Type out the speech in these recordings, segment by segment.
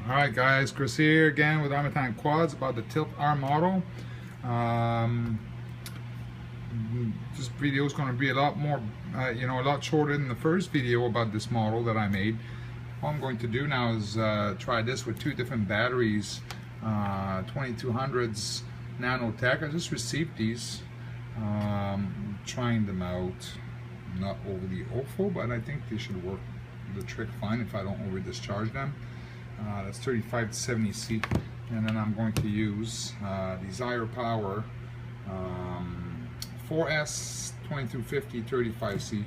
Alright guys, Chris here again with Armatank Quads about the Tilt R model. This video is going to be a lot more, a lot shorter than the first video about this model that I made. What I'm going to do now is try this with two different batteries, 2200s Nanotech. I just received these, trying them out. Not overly hopeful, but I think they should work the trick fine if I don't over discharge them. That's 35 to 70C, and then I'm going to use the Zyro Power 4S 2250 35C,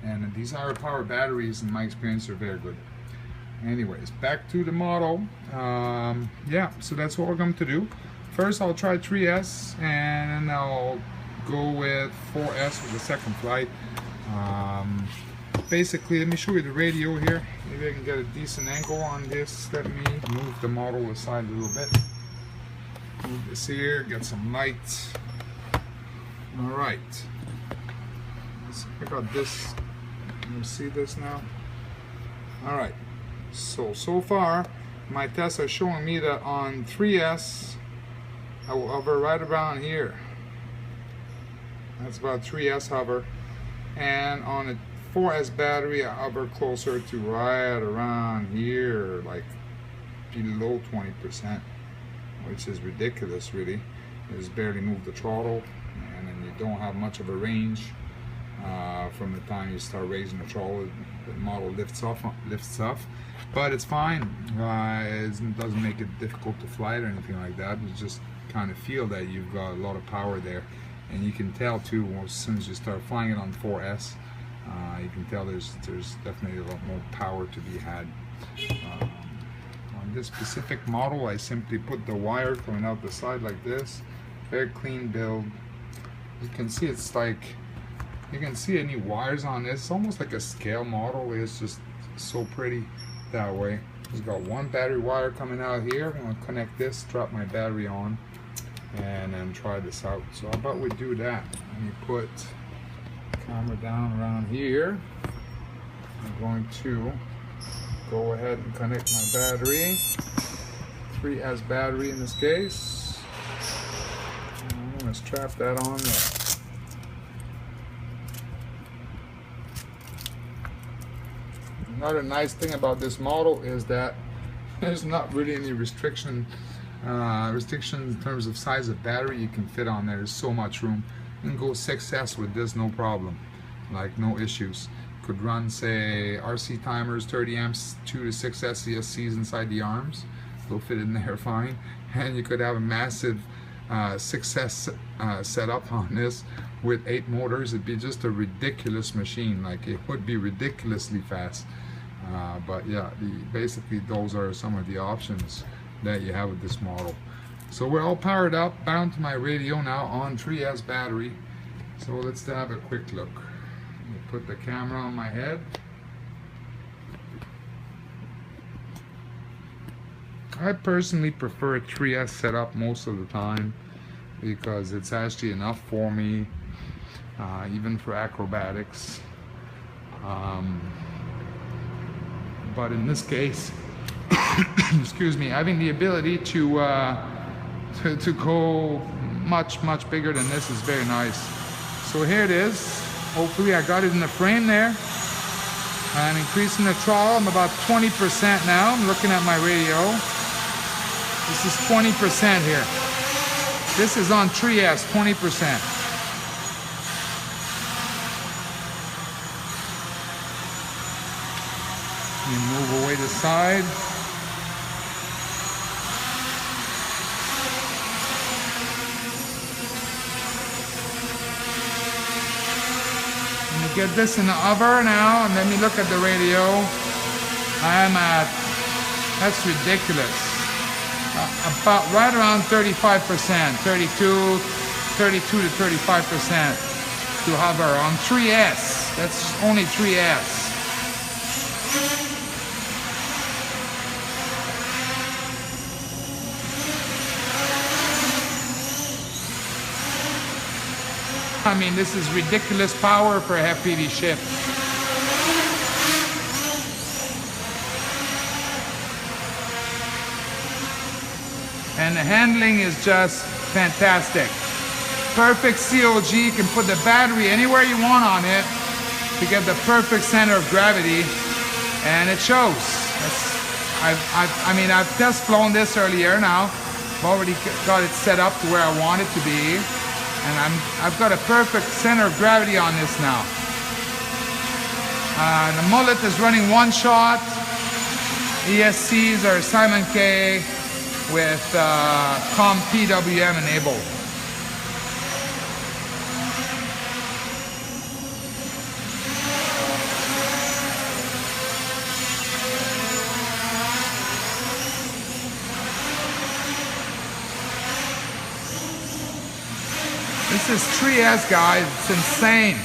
and these Zyro Power batteries in my experience are very good. Anyways, back to the model. Yeah, so that's what we're going to do. First I'll try 3S, and then I'll go with 4S with the second flight. Basically, let me show you the radio here. Maybe I can get a decent angle on this. Let me move the model aside a little bit. Move this here, get some light. Alright. Let's pick up this. Can you see this now? Alright. So far, my tests are showing me that on 3S, I will hover right around here. That's about 3S hover. And on a 4S battery, I hover closer to right around here, like below 20%, which is ridiculous, really. You just barely move the throttle, and then you don't have much of a range from the time you start raising the throttle. The model lifts off, but it's fine. It doesn't make it difficult to fly it or anything like that. You just kind of feel that you've got a lot of power there. And you can tell too, as soon as you start flying it on 4S, you can tell there's definitely a lot more power to be had. On this specific model, I simply put the wire coming out the side like this. Very clean build. You can see it's like, you can see any wires on this. It's almost like a scale model. It's just so pretty that way. It's got one battery wire coming out here. I'm going to connect this, drop my battery on, and then try this out. So how about we do that? Let me put the camera down around here. I'm going to go ahead and connect my battery, 3S battery in this case. And I'm going to strap that on there. Another nice thing about this model is that there's not really any restrictions in terms of size of battery you can fit on there. There's so much room. You can go 6S with this, no problem, like no issues. Could run, say, RC timers, 30 amps, 2 to 6 SCSCs inside the arms. They'll fit in there fine. And you could have a massive 6S setup on this with 8 motors. It'd be just a ridiculous machine. Like, it would be ridiculously fast. But yeah, basically those are some of the options that you have with this model. So we're all powered up, bound to my radio now on 3S battery. So let's have a quick look. Let me put the camera on my head. I personally prefer a 3S setup most of the time because it's actually enough for me, even for acrobatics. But in this case, excuse me, having the ability to go much bigger than this is very nice. So here it is. Hopefully I got it in the frame there. I'm increasing the throttle. I'm about 20% now. I'm looking at my radio. This is 20% here. This is on 3S, 20%. You move away the side. Let me get this in the hover now, and let me look at the radio. I'm at, that's ridiculous. About right around 35%, 32 to 35% to hover on 3S. That's only 3S. I mean, this is ridiculous power for a FPV ship. And the handling is just fantastic. Perfect COG. You can put the battery anywhere you want on it to get the perfect center of gravity, and it shows. I've test flown this earlier now. I've already got it set up to where I want it to be, and I've got a perfect center of gravity on this now. The mullet is running one shot. ESCs are Simon K with COM PWM enabled. This is 3S, guys. It's insane.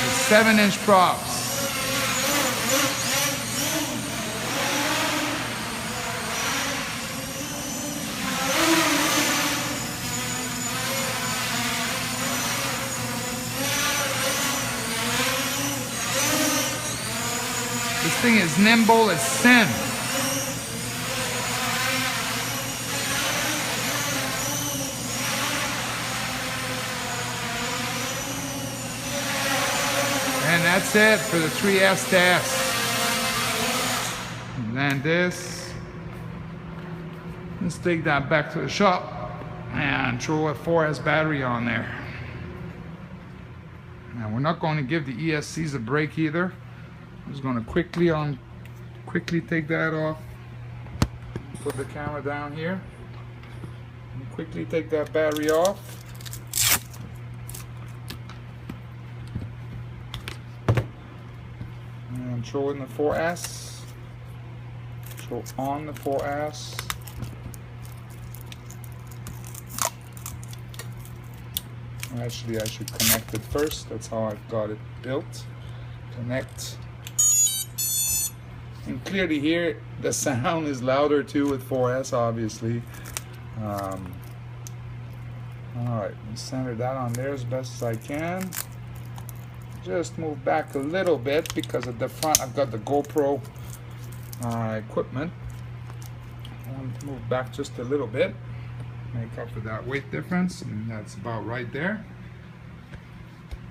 It's 7-inch props. This thing is nimble as sin. And that's it for the 3S test. And then this. Let's take that back to the shop and throw a 4S battery on there. Now we're not going to give the ESCs a break either. I'm just going to quickly take that off. Put the camera down here. And quickly take that battery off. And throw in the 4S. Throw on the 4S. Actually, I should connect it first. That's how I've got it built. Connect. And clearly here, the sound is louder too with 4S, obviously. Alright, center that on there as best as I can. Just move back a little bit because at the front I've got the GoPro equipment. I want to move back just a little bit. Make up for that weight difference, and that's about right there.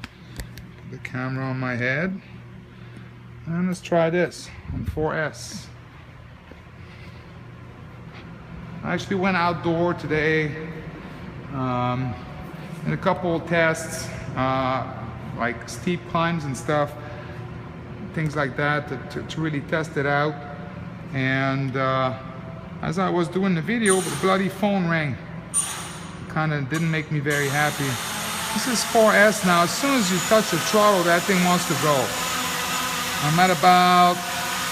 Put the camera on my head. And let's try this on 4S. I actually went outdoor today in a couple of tests, like steep climbs and stuff, things like that, to really test it out. And as I was doing the video, the bloody phone rang. Kind of didn't make me very happy. This is 4S now. As soon as you touch the throttle, that thing wants to go. I'm at about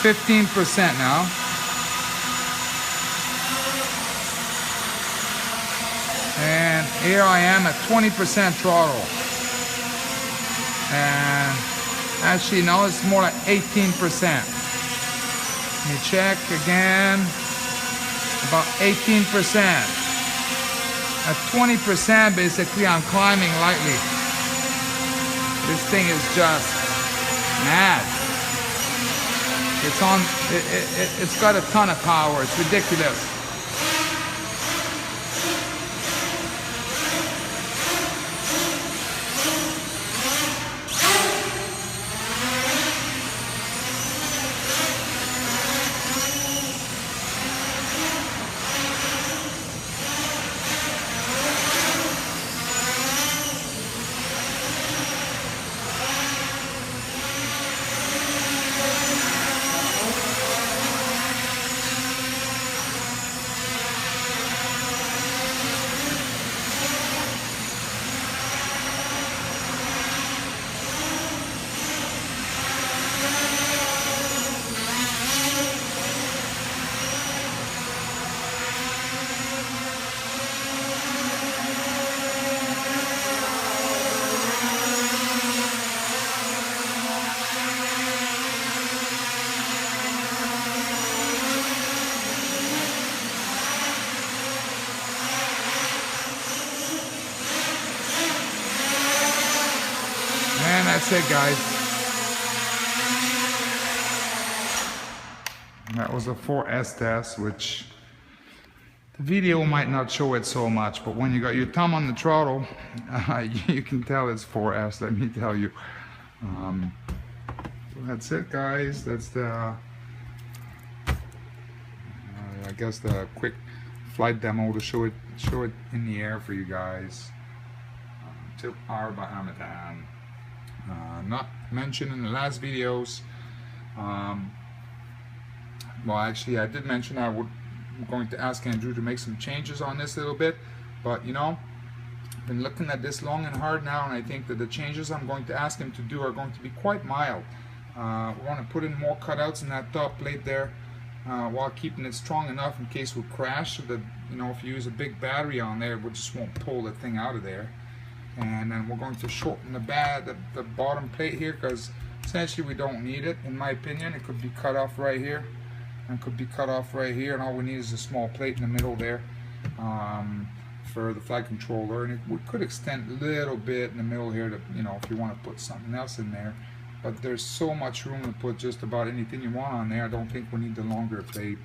15% now. And here I am at 20% throttle. And actually, no, it's more like 18%. Let me check again. About 18%. At 20%, basically, I'm climbing lightly. This thing is just mad. It's got a ton of power. It's ridiculous. And that's it, guys. That was a 4S test, which the video might not show it so much, but when you got your thumb on the throttle, you can tell it's 4S, let me tell you. So that's it, guys. That's the, I guess, the quick flight demo to show it in the air for you guys. Tilt power by Harmattan. Not mentioned in the last videos. Well, actually, I did mention I'm going to ask Andrew to make some changes on this a little bit, but you know, I've been looking at this long and hard now, and I think that the changes I'm going to ask him to do are going to be quite mild. We want to put in more cutouts in that top plate there, while keeping it strong enough in case we crash, so that, you know, if you use a big battery on there, we just won't pull the thing out of there. And then we're going to shorten the bottom plate here, because essentially we don't need it, in my opinion. It could be cut off right here, and could be cut off right here, and all we need is a small plate in the middle there for the flight controller. And we could extend a little bit in the middle here to, you know, if you want to put something else in there. But there's so much room to put just about anything you want on there. I don't think we need the longer plate.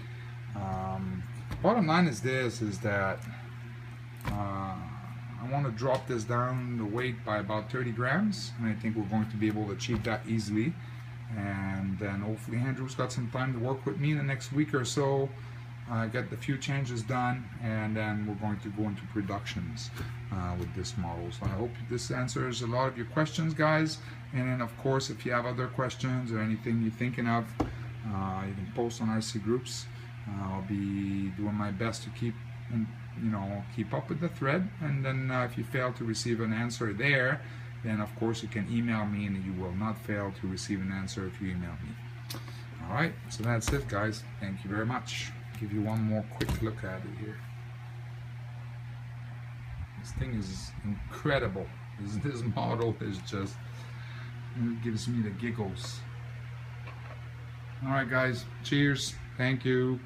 Bottom line is this, is that I want to drop this down the weight by about 30 grams, and I think we're going to be able to achieve that easily. And then hopefully Andrew's got some time to work with me in the next week or so, get the few changes done, and then we're going to go into productions with this model. So I hope this answers a lot of your questions, guys. And then of course, if you have other questions or anything you're thinking of, you can post on RC groups. I'll be doing my best to keep up with the thread. And then if you fail to receive an answer there, then of course you can email me, and you will not fail to receive an answer if you email me. Alright, so that's it, guys. Thank you very much. I'll give you one more quick look at it here. This thing is incredible. This model is just, it gives me the giggles. Alright guys, cheers. Thank you.